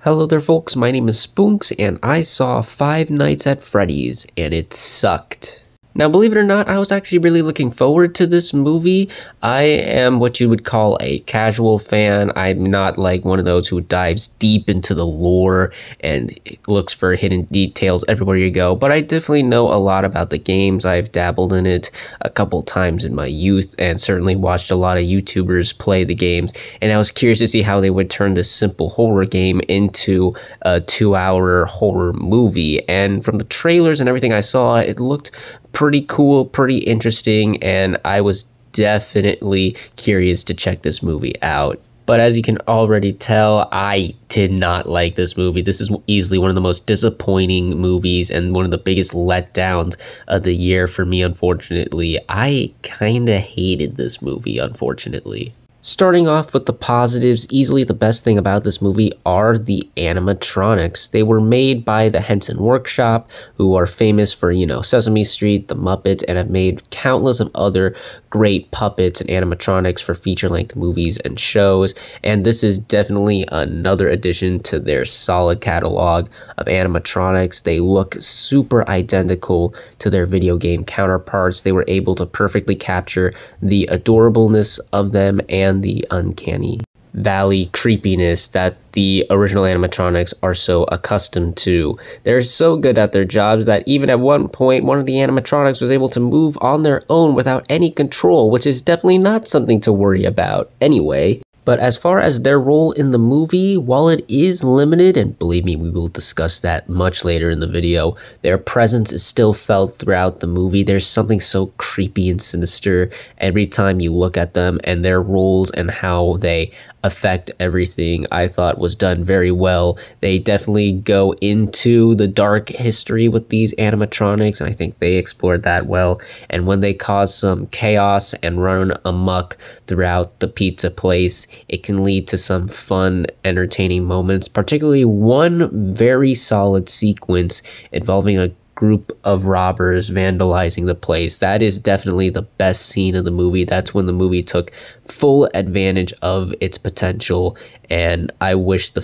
Hello there folks, my name is Spoonks and I saw Five Nights at Freddy's and it sucked. Now believe it or not, I was actually really looking forward to this movie. I am what you would call a casual fan. I'm not like one of those who dives deep into the lore and looks for hidden details everywhere you go, but I definitely know a lot about the games. I've dabbled in it a couple times in my youth and certainly watched a lot of YouTubers play the games, and I was curious to see how they would turn this simple horror game into a 2-hour horror movie. And from the trailers and everything I saw, it looked pretty cool, pretty interesting, and I was definitely curious to check this movie out. But as you can already tell, I did not like this movie. This is easily one of the most disappointing movies and one of the biggest letdowns of the year for me, unfortunately. I kinda hated this movie, unfortunately. Starting off with the positives, easily the best thing about this movie are the animatronics. They were made by the Henson Workshop, who are famous for, Sesame Street, The Muppets, and have made countless of other great puppets and animatronics for feature-length movies and shows. And this is definitely another addition to their solid catalog of animatronics. They look super identical to their video game counterparts. They were able to perfectly capture the adorableness of them and the uncanny valley creepiness that the original animatronics are so accustomed to. They're so good at their jobs that even at one point, one of the animatronics was able to move on their own without any control, which is definitely not something to worry about anyway. But as far as their role in the movie, while it is limited, and believe me, we will discuss that much later in the video, their presence is still felt throughout the movie. There's something so creepy and sinister every time you look at them, and their roles and how they affect everything I thought was done very well. They definitely go into the dark history with these animatronics, and I think they explored that well. And when they cause some chaos and run amok throughout the pizza place, it can lead to some fun, entertaining moments, particularly one very solid sequence involving a group of robbers vandalizing the place. That is definitely the best scene of the movie. That's when the movie took full advantage of its potential, and I wish the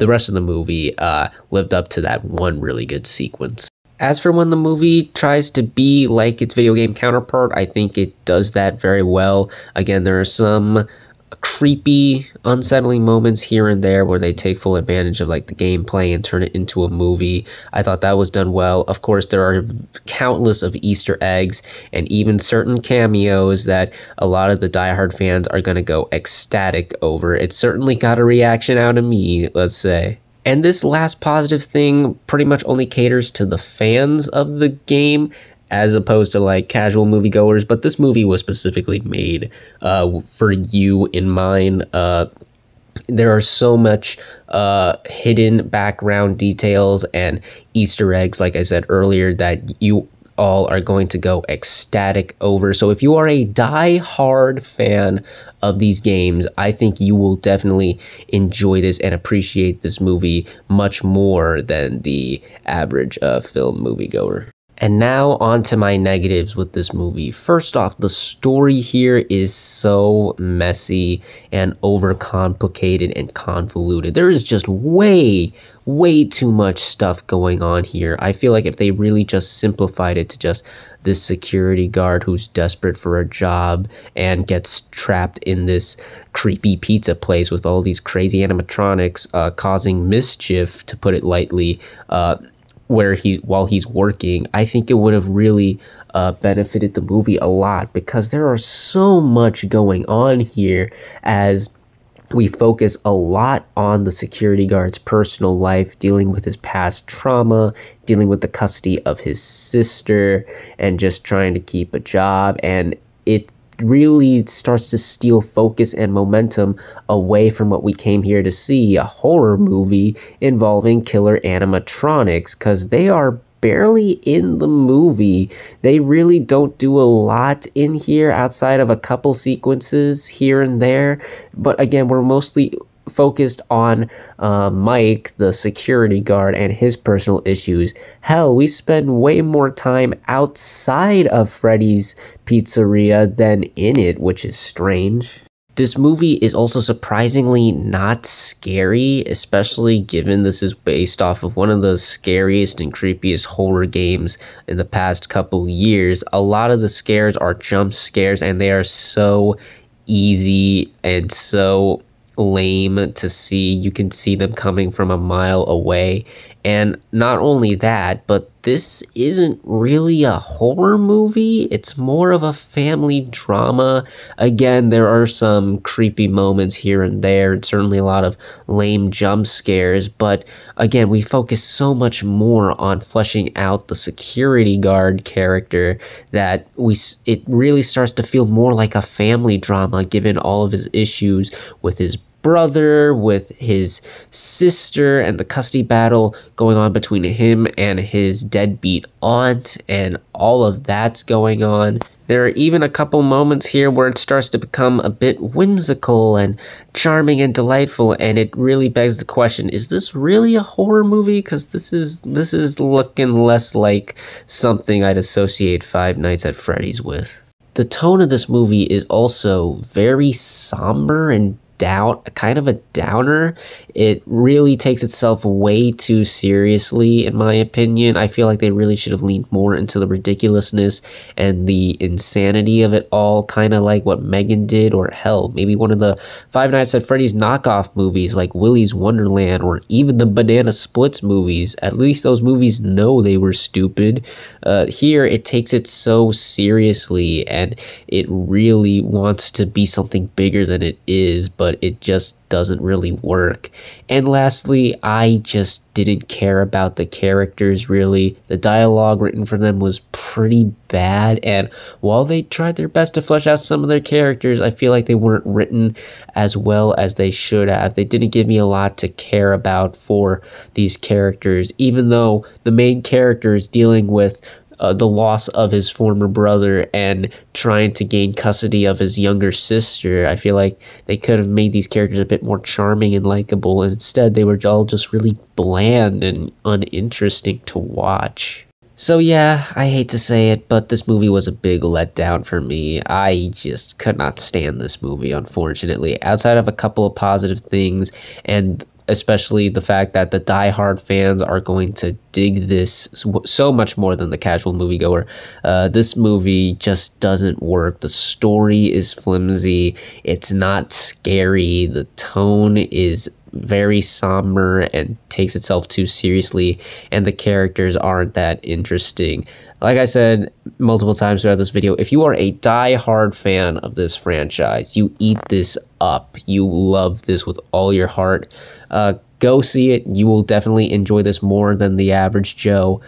rest of the movie lived up to that one really good sequence. As for when the movie tries to be like its video game counterpart, I think it does that very well. Again, there are some creepy, unsettling moments here and there where they take full advantage of like the gameplay and turn it into a movie. I thought that was done well. Of course, there are countless of Easter eggs and even certain cameos that a lot of the diehard fans are going to go ecstatic over. It certainly got a reaction out of me, let's say. And this last positive thing pretty much only caters to the fans of the game, as opposed to like casual moviegoers, but this movie was specifically made for you in mind. There are so much hidden background details and Easter eggs, like I said earlier, that you all are going to go ecstatic over. So if you are a die-hard fan of these games, I think you will definitely enjoy this and appreciate this movie much more than the average film moviegoer. And now on to my negatives with this movie. First off, the story here is so messy and overcomplicated and convoluted. There is just way too much stuff going on here. I feel like if they really just simplified it to just this security guard who's desperate for a job and gets trapped in this creepy pizza place with all these crazy animatronics causing mischief, to put it lightly, while he's working, I think it would have really benefited the movie a lot, because there are so much going on here as we focus a lot on the security guard's personal life, dealing with his past trauma, dealing with the custody of his sister, and just trying to keep a job. And it really starts to steal focus and momentum away from what we came here to see, a horror movie involving killer animatronics, because they are barely in the movie. They really don't do a lot in here outside of a couple sequences here and there. But again, we're mostly focused on Mike, the security guard, and his personal issues. Hell, we spend way more time outside of Freddy's pizzeria than in it, which is strange. This movie is also surprisingly not scary, especially given this is based off of one of the scariest and creepiest horror games in the past couple years. A lot of the scares are jump scares, and they are so easy and so lame to see. You can see them coming from a mile away. And not only that, but this isn't really a horror movie. It's more of a family drama. Again, there are some creepy moments here and there, and certainly a lot of lame jump scares. But again, we focus so much more on fleshing out the security guard character that it really starts to feel more like a family drama, given all of his issues with his brother, with his sister, and the custody battle going on between him and his deadbeat aunt, and all of that's going on. There are even a couple moments here where it starts to become a bit whimsical and charming and delightful, and it really begs the question, is this really a horror movie? Because this is looking less like something I'd associate Five Nights at Freddy's with. The tone of this movie is also very somber and kind of a downer. It really takes itself way too seriously, in my opinion. I feel like they really should have leaned more into the ridiculousness and the insanity of it all, kind of like what Megan did, or hell, maybe one of the Five Nights at Freddy's knockoff movies like Willy's Wonderland, or even the Banana Splits movies. At least those movies know they were stupid. Here, it takes it so seriously, and it really wants to be something bigger than it is, but it just doesn't really work. And lastly, I just didn't care about the characters, really. The dialogue written for them was pretty bad, and while they tried their best to flesh out some of their characters, I feel like they weren't written as well as they should have. They didn't give me a lot to care about for these characters, even though the main character is dealing with the loss of his former brother and trying to gain custody of his younger sister. I feel like they could have made these characters a bit more charming and likable, and instead they were all just really bland and uninteresting to watch. So yeah, I hate to say it, but this movie was a big letdown for me. I just could not stand this movie, unfortunately. Outside of a couple of positive things, and especially the fact that the die-hard fans are going to dig this so much more than the casual moviegoer. This movie just doesn't work. The story is flimsy. It's not scary. The tone is very somber and takes itself too seriously, and the characters aren't that interesting. Like I said multiple times throughout this video, if you are a die-hard fan of this franchise, you eat this up. You love this with all your heart. Go see it. You will definitely enjoy this more than the average Joe.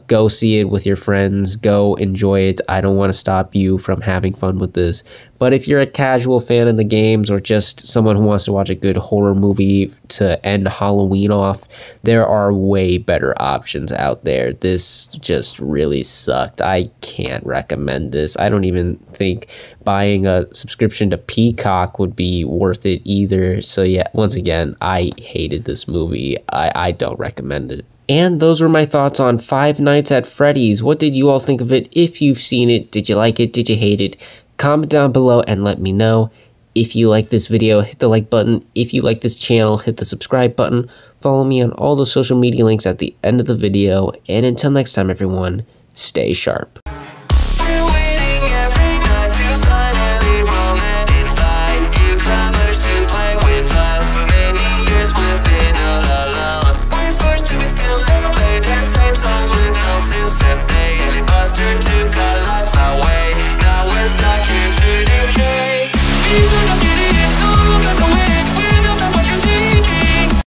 Go see it with your friends. Go enjoy it. I don't want to stop you from having fun with this. But if you're a casual fan of the games, or just someone who wants to watch a good horror movie to end Halloween off, there are way better options out there. This just really sucked. I can't recommend this. I don't even think buying a subscription to Peacock would be worth it either. So yeah, once again, I hated this movie. I don't recommend it. And those were my thoughts on Five Nights at Freddy's. What did you all think of it? If you've seen it, did you like it? Did you hate it? Comment down below and let me know. If you like this video, hit the like button. If you like this channel, hit the subscribe button. Follow me on all the social media links at the end of the video. And until next time, everyone, stay sharp.